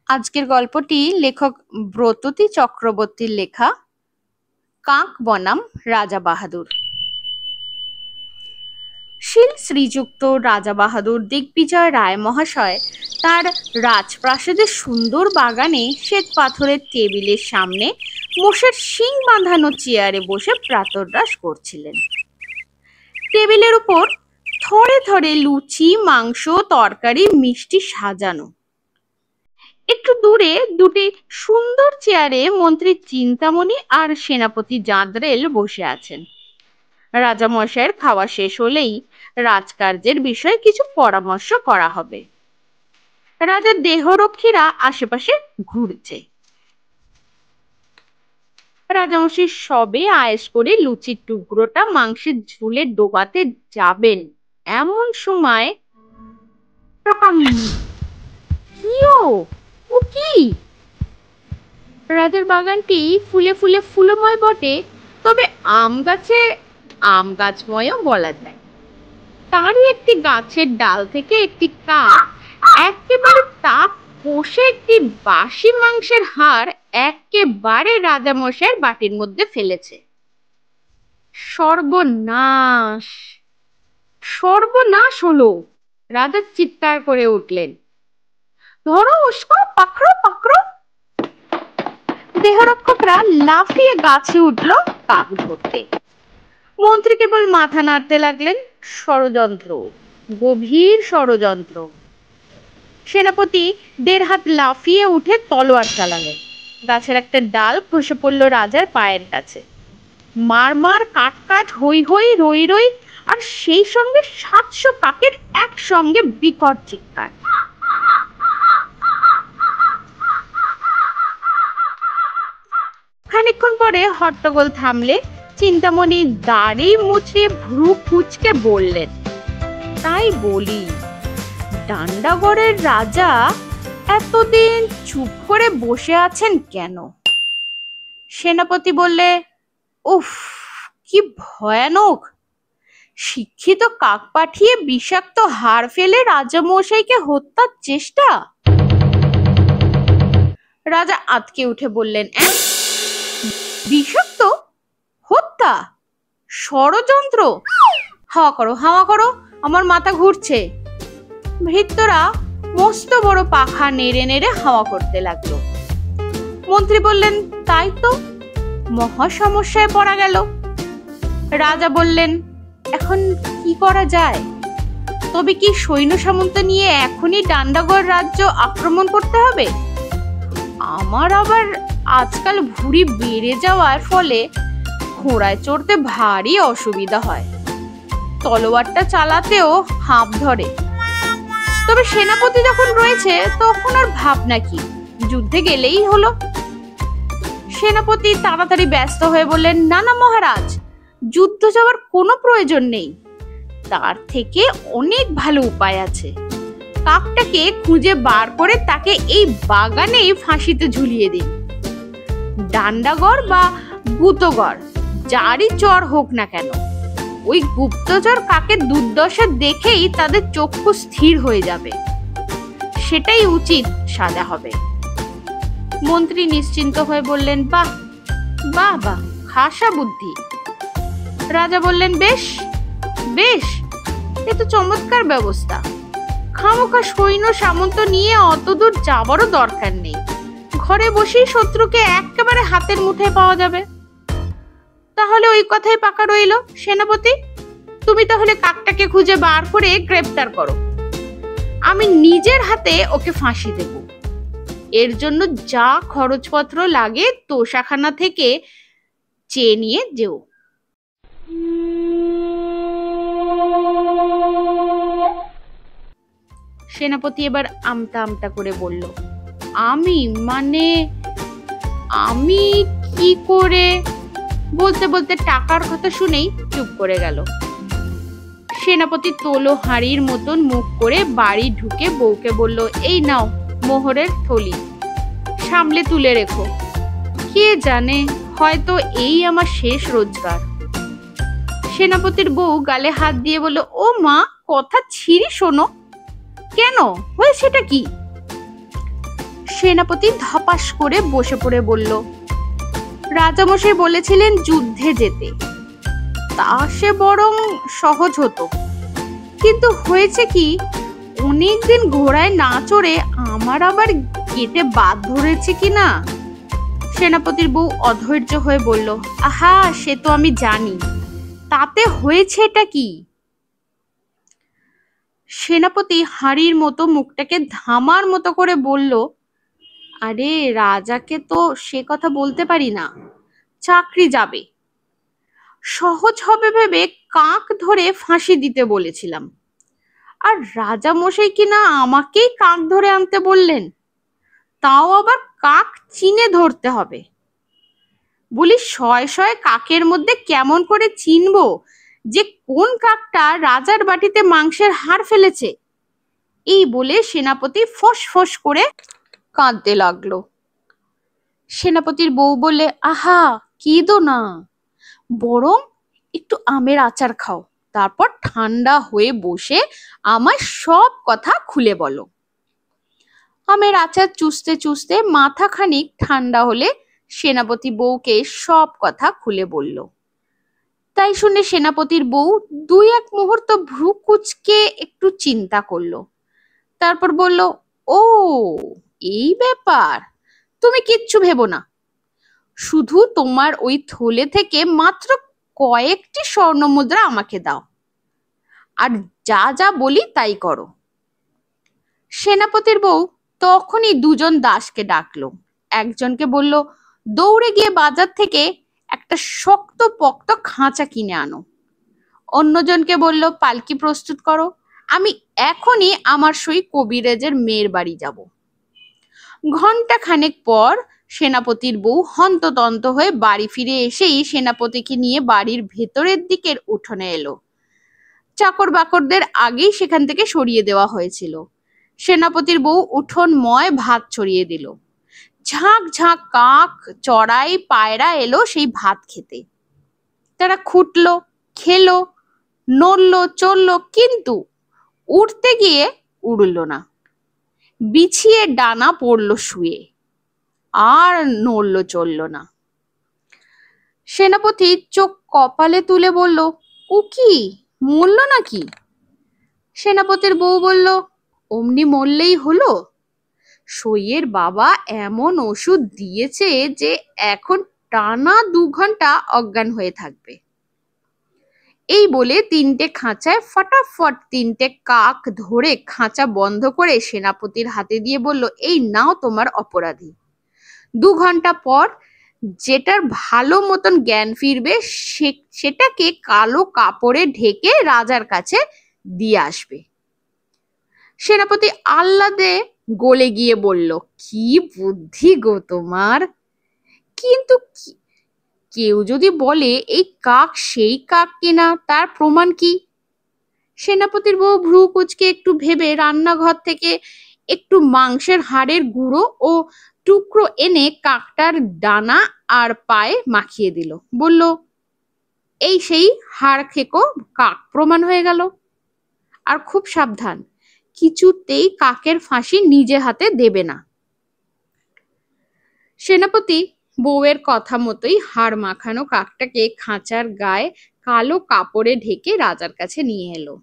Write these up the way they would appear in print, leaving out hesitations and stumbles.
আজকের গল্পটি লেখক ব্রততী চক্রবর্তীর লেখা কাক বনাম রাজা বাহাদুর। শীল শ্রীযুক্ত রাজা বাহাদুর দিগ্বিজয় রায় মহাশয় তার রাজপ্রাসাদের সুন্দর বাগানে শ্বেত পাথরের টেবিলের সামনে মোষের শিং বাঁধানো চেয়ারে বসে প্রাতরাশ করছিলেন। টেবিলের উপর থরে থরে লুচি, মাংস, তরকারি, মিষ্টি সাজানো। একটু দূরে দুটি সুন্দর চেয়ারে মন্ত্রী চিন্তামণি আর সেনাপতি জাঁদরেল বসে আছেন। রাজামশাইয়ের খাওয়া শেষ হলেই রাজকার্যের বিষয়ে কিছু পরামর্শ করা হবে। রাজার দেহরক্ষীরা আশেপাশে ঘুরছে। রাজামশাই সবে আয়েশ করে লুচির টুকরোটা মাংসের ঝোলে ডোবাতে যাবেন, এমন সময় ও কি! রাজার বাগানটি ফুলে ফুলে ফুলময় বটে, তবে আম গাছময়ও বলা যায়। তারই একটি গাছের ডাল থেকে একটি কাক একেবারে তাক কষে একটি বাসি মাংসের হাড় একেবারে রাজামশাইয়ের বাটির মধ্যে ফেলেছে। সর্বনাশ, সর্বনাশ হলো! রাজা চিৎকার করে উঠলেন, ধরো উস্কো, পাকড়ো পাকড়ো! দেহরক্ষকরা লাফিয়ে গাছে উঠল কাক ধরতে। মন্ত্রী কেবল মাথা নাড়তে লাগলেন। ষড়যন্ত্র, গভীর ষড়যন্ত্র। সেনাপতি 1.5 হাত লাফিয়ে উঠে তলোয়ার চালালেন। গাছের একটা ডাল খসে পড়ল রাজার পায়ের কাছে। মার মার, কাট কাট, হই হই, রই রই, আর সেই সঙ্গে 700 কাকের একসঙ্গে বিকট চিৎকার। খানিকক্ষণ পরে হট্টগোল থামলে চিন্তামণি দাড়ি মুছিয়ে ভ্রু কুঁচকে বললেন, তাই বলি, ডান্ডাগড়ের রাজা এতদিন চুপ করে বসে আছেন কেন? সেনাপতি বললে, উফ, কি ভয়ানক! শিক্ষিত কাক পাঠিয়ে বিষাক্ত হাড় ফেলে রাজামশাইকে হত্যার চেষ্টা। রাজা আঁতকে উঠে বললেন, বিষাক্ত? হত্যা? ষড়যন্ত্র? হাওয়া করো, হাওয়া করো, আমার মাথা ঘুরছে। ভৃত্যরা মস্ত বড় পাখা নেড়ে নেড়ে হাওয়া করতে লাগলো। মন্ত্রী বললেন, তাই তো, মহা সমস্যায় পড়া গেল। রাজা বললেন, এখন কি করা যায়? তবে কি সৈন্য সামন্ত নিয়ে এখনই ডান্ডাগড় রাজ্য আক্রমণ করতে হবে? আমার আবার আজকাল ভুঁড়ি বেড়ে যাওয়ার ফলে ঘোড়ায় চড়তে ভারী অসুবিধা হয়, তলোয়ারটা চালাতেও হাঁপ ধরে। তবে সেনাপতি যখন রয়েছে তখন আর ভাবনা কি, যুদ্ধে গেলেই হলো। সেনাপতি তাড়াতাড়ি ব্যস্ত হয়ে বললেন, না না মহারাজ, যুদ্ধ যাওয়ার কোনো প্রয়োজন নেই। তার থেকে অনেক ভালো উপায় আছে। কাকটাকে খুঁজে বার করে তাকে এই বাগানেই ফাঁসিতে ঝুলিয়ে দিন। ডান্ডাগড় বা গুতগড় যারই চর হোক না কেন, ওই গুপ্তচর কাকের দুর্দশা দেখেই তাদের চক্ষু স্থির হয়ে যাবে। সেটাই উচিত সাজা হবে। মন্ত্রী নিশ্চিন্ত হয়ে বললেন, বাহ বাহ বাহ, খাসা বুদ্ধি। রাজা বললেন, বেশ বেশ, এ তো চমৎকার ব্যবস্থা। খামোখা সৈন্য সামন্ত নিয়ে অতদূর যাবারও দরকার নেই। ঘরে বসেই শত্রুকে একেবারে হাতের মুঠোয় পাওয়া যাবে। তাহলে ওই কথাই পাকা রইল। সেনাপতি, তুমি তাহলে কাকটাকে খুঁজে বার করে গ্রেপ্তার করো। আমি নিজের হাতে ওকে ফাঁসি দেব। এর জন্য যা খরচপত্র লাগে তোষাখানা থেকে চেয়ে নিয়ে যেও। সেনাপতি এবার আমতা আমতা করে বলল, আমি কি করে? বলতে বলতে টাকার কথা শুনেই চুপ করে গেল। সেনাপতি তোলো হাঁড়ির মতন মুখ করে বাড়ি ঢুকে বউকে বলল, এই নাও মোহরের থলি, সামলে তুলে রেখো। কে জানে, হয়তো এই আমার শেষ রোজগার। সেনাপতির বউ গালে হাত দিয়ে বলল, ও মা, কথা ছিঁড়ি শোনো। কেন, হয়েছেটা কি? সেনাপতি ধপাস করে বসে পড়ে বলল, রাজামশাই বলেছিলেন যুদ্ধে যেতে, তা সে বরং সহজ হতো, কিন্তু হয়েছে কি, অনেকদিন ঘোড়ায় না চড়ে আমার আবার গেটে বাদ ধরেছে কিনা। সেনাপতির বউ অধৈর্য হয়ে বলল, আহা, সে তো আমি জানি, তাতে হয়েছে এটা কি? সেনাপতি হাড়ির মতো মুখটাকে ধামার মতো করে বলল, আরে রাজাকে তো সে কথা বলতে পারি না, চাকরি যাবে, সহজ হবে ভেবে কাক ধরে ফাঁসি দিতে বলেছিলাম, আর রাজা মশাই কিনা আমাকেই কাক ধরে আনতে বললেন, তাও আবার কাক চিনে ধরতে হবে। বলি, শয়ে শয়ে কাকের মধ্যে কেমন করে চিনবো যে কোন কাকটা রাজার বাটিতে মাংসের হাড় ফেলেছে? এই বলে সেনাপতি ফস ফস করে কাঁদতে লাগলো। সেনাপতির বউ বললে, আহা, কেঁদো না, বরং একটু আমের আচার খাও, তারপর ঠান্ডা হয়ে বসে আমার সব কথা খুলে বলো। আমের আচার চুষতে চুষতে মাথা খানিক ঠান্ডা হলে সেনাপতি বউকে সব কথা খুলে বলল। তাই শুনে সেনাপতির বউ দুই এক মুহূর্ত ভ্রু কুঁচকে একটু চিন্তা করলো, তারপর বলল, ও এই ব্যাপার, তুমি কিচ্ছু ভেবো না, শুধু তোমার ওই থলে থেকে মাত্র কয়েকটি স্বর্ণ মুদ্রা আমাকে দাও, আর যা যা বলি তাই করো। সেনাপতির বউ তখনই দুজন দাসকে ডাকলো। একজনকে বলল, দৌড়ে গিয়ে বাজার থেকে একটা শক্ত পক্ত খাঁচা কিনে আনো। অন্যজনকে বলল, পালকি প্রস্তুত করো, আমি এখনই আমার সই কবিরাজের মেয়ের বাড়ি যাব। ঘন্টা খানেক পর সেনাপতির বউ হন্তদন্ত হয়ে বাড়ি ফিরে এসেই সেনাপতিকে নিয়ে বাড়ির ভেতরের দিকের উঠোনে এলো। চাকর বাকরদের আগেই সেখান থেকে সরিয়ে দেওয়া হয়েছিল। সেনাপতির বউ উঠোনময় ভাত ছড়িয়ে দিল। ঝাঁক ঝাঁক কাক, চড়াই, পায়রা এলো সেই ভাত খেতে। তারা খুঁটলো, খেলো, নড়লো, চললো, কিন্তু উঠতে গিয়ে উড়ল না। বিছিয়ে ডানা পড়লো শুয়ে, আর নড়লো চললো না। সেনাপতি চোখ কপালে তুলে বলল, ও কি, মরল নাকি? সেনাপতির বউ বলল, অমনি মরলেই হলো, সইয়ের বাবা এমন ওষুধ দিয়েছে যে এখন টানা 2 ঘন্টা অজ্ঞান হয়ে থাকবে। এই বলে 3টে খাঁচায় ফটাফট 3টে কাক ধরে খাঁচা বন্ধ করে সেনাপতির হাতে দিয়ে বলল, এই নাও তোমার অপরাধী। 2 ঘন্টা পর যেটার ভালো মতন জ্ঞান ফিরবে সেটাকে কালো কাপড়ে ঢেকে রাজার কাছে দিয়ে আসবে। সেনাপতি আহ্লাদে গলে গিয়ে বলল, কি বুদ্ধি গো তোমার, কিন্তু কেউ যদি বলে এই কাক সেই কাক কিনা, তার প্রমাণ কি? সেনাপতির বউ ভ্রু কুঁচকে একটু ভেবে রান্নাঘর থেকে একটু মাংসের হাড়ের গুঁড়ো ও টুকরো এনে কাকটার ডানা আর পায়ে মাখিয়ে দিল। বলল, এই সেই হাড় খেকো কাক প্রমাণ হয়ে গেল। আর খুব সাবধান, কিছুতেই কাকের ফাঁসি নিজে হাতে দেবে না। সেনাপতি বউয়ের কথা মতোই হাড় মাখানো কাকটাকে খাঁচার গায়ে কালো কাপড়ে ঢেকে রাজার কাছে নিয়ে এলো।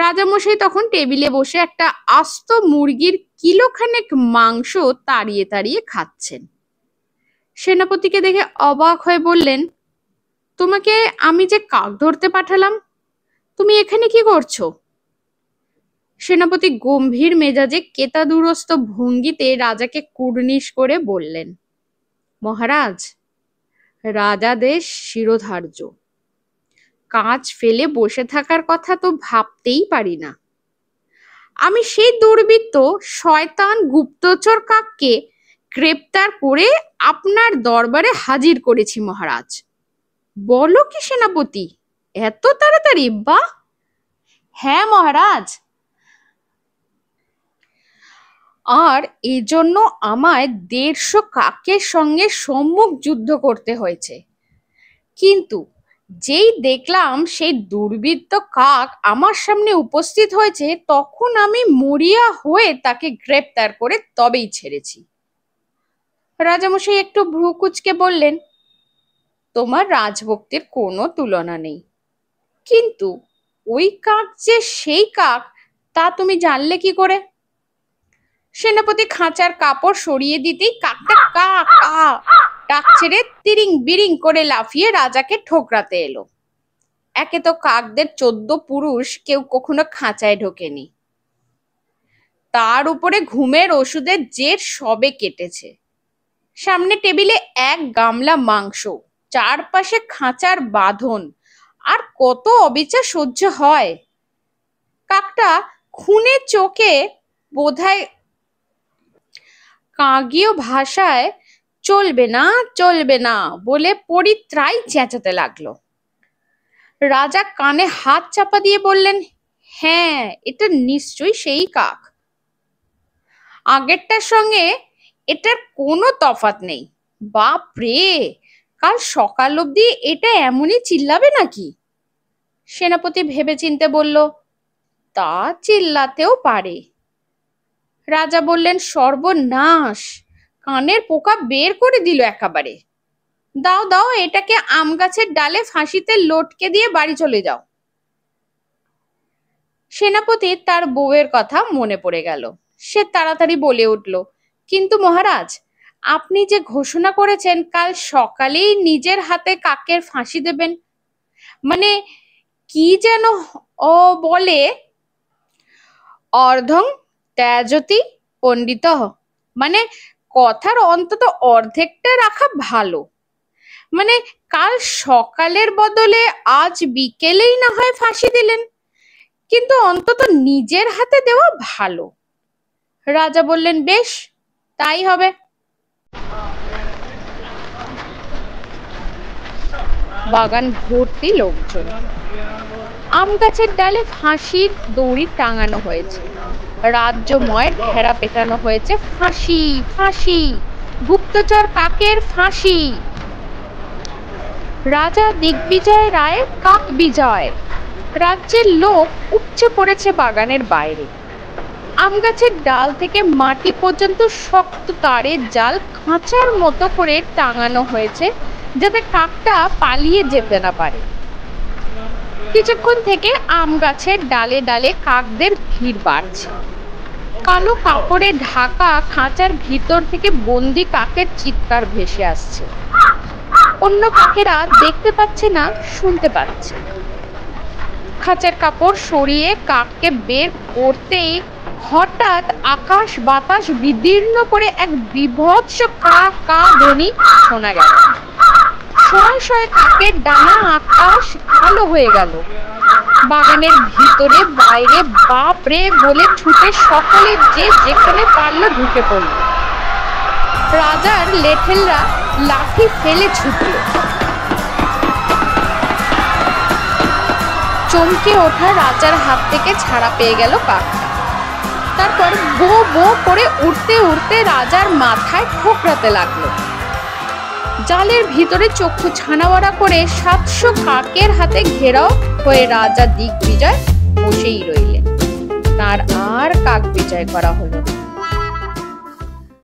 রাজামশাই তখন টেবিলে বসে একটা আস্ত মুরগির কিলোখানেক মাংস তাড়িয়ে তাড়িয়ে খাচ্ছেন। সেনাপতিকে দেখে অবাক হয়ে বললেন, তোমাকে আমি যে কাক ধরতে পাঠালাম, তুমি এখানে কি করছো? সেনাপতি গম্ভীর মেজাজে কেতাদুরস্ত ভঙ্গিতে রাজাকে কুর্নিশ করে বললেন, মহারাজ, রাজাদেশ শিরোধার্য, কাজ ফেলে বসে থাকার কথা তো ভাবতেই পারি না। আমি সেই দুর্বৃত্ত শয়তান গুপ্তচর কাককে গ্রেপ্তার করে আপনার দরবারে হাজির করেছি মহারাজ। বলো কি সেনাপতি, এত তাড়াতাড়ি? বাহ! হ্যাঁ মহারাজ, আর এজন্য আমায় 150 কাকের সঙ্গে সম্মুখ যুদ্ধ করতে হয়েছে, কিন্তু যেই দেখলাম সেই দুর্বৃত্ত কাক আমার সামনে উপস্থিত হয়েছে, তখন আমি মরিয়া হয়ে তাকে গ্রেপ্তার করে তবেই ছেড়েছি। রাজামশাই একটু ভ্রু কুঁচকে বললেন, তোমার রাজভক্তির কোনো তুলনা নেই, কিন্তু ওই কাক যে সেই কাক তা তুমি জানলে কি করে? সেনাপতি খাঁচার কাপড় সরিয়ে দিতেই কাকটা কা কা ডাক ছেড়ে তিরিং বিরিং করে লাফিয়ে রাজাকে ঠোকরাতে এলো। একে তো কাকদের 14 পুরুষ কেউ কখনো খাঁচায় ঢোকেনি, তার উপরে ঘুমের ওষুধের জের সবে কেটেছে, সামনে টেবিলে এক গামলা মাংস, চারপাশে খাঁচার বাঁধন, আর কত অবিচার সহ্য হয়। কাকটা খুনে চোখে বোধহয় কাকীয় ভাষায় চলবে না চলবে না বলে পরিত্রাই চেঁচাতে লাগলো। রাজা কানে হাত চাপা দিয়ে বললেন, হ্যাঁ, এটা নিশ্চয়ই সেই কাক। আগেরটার সঙ্গে এটার কোনো তফাৎ নেই। বাপ রে, কাল সকাল অবধি এটা এমনই চিল্লাবে নাকি? সেনাপতি ভেবেচিন্তে বলল, তা চিল্লাতেও পারে। রাজা বললেন, সর্বনাশ, কানের পোকা বের করে দিল একেবারে। দাও দাও, এটাকে আম গাছের ডালে ফাঁসিতে লটকে দিয়ে বাড়ি চলে যাও। সেনাপতি তার বউয়ের কথা মনে পড়ে গেল। সে তাড়াতাড়ি বলে উঠল, কিন্তু মহারাজ, আপনি যে ঘোষণা করেছেন কাল সকালেই নিজের হাতে কাকের ফাঁসি দেবেন, মানে কি যেন ও বলে, অর্ধং ত্যাযতি পণ্ডিত, মানে কথার অন্তত অর্ধেকটা রাখা ভালো। মানে কাল সকালের বদলে আজ বিকেলেই না হয় ফাঁসি দিলেন, কিন্তু অন্তত নিজের হাতে দেওয়া ভালো। রাজা বললেন, বেশ, তাই হবে। বাগান ভর্তি লোকজন। আম গাছের ডালে ফাঁসির দড়ি টাঙানো হয়েছে, রাজ্যময় ঘেরা পেটানো হয়েছে, ফাঁসি ফাঁসি, গুপ্তচর কাকের ফাঁসি। রাজা দিগ্বিজয় রায়ের কাক বিজয়। রাজ্যের লোক উপচে পড়েছে বাগানের বাইরে। আম গাছের ডাল থেকে মাটি পর্যন্ত শক্ত তারের জাল খাঁচার মতো করে টাঙানো হয়েছে, যাতে কাকটা পালিয়ে যেতে না পারে। কিছুক্ষণ থেকে আম গাছের ডালে ডালে কাকদের ভিড় বাড়ছে। কালো কাপড়ে ঢাকা খাঁচার ভিতর থেকে বন্দি কাকের চিৎকার ভেসে আসছে। অন্য কাকেরা দেখতে পাচ্ছে না, শুনতে পাচ্ছে। খাঁচার কাপড় সরিয়ে কাককে বের করতেই হঠাৎ আকাশ বাতাস বিদীর্ণ করে এক বিভৎস কা কা ধ্বনি শোনা গেল। শয়ে শয়ে কাকের ডানা আকাশ কালো হয়ে গেল। বাগানের ভিতরে বাইরে বাপ রে বলে ছুটে সকলে যে যেখানে পারলো ঢুকে পড়ল। রাজার লেঠেলরা লাঠি ফেলে ছুটল। চমকে ওঠা রাজার হাত থেকে ছাড়া পেয়ে গেল কাকটা। তারপর বো বো করে উঠতে উঠতে রাজার মাথায় ঠোকরাতে লাগলো। জালের ভিতরে চক্ষু ছানাওয়াড়া করে 700 কাকের হাতে ঘেরাও হয়ে রাজা দিগ্বিজয় বসেই রইলেন। তার আর কাক বিজয় করা হলো না।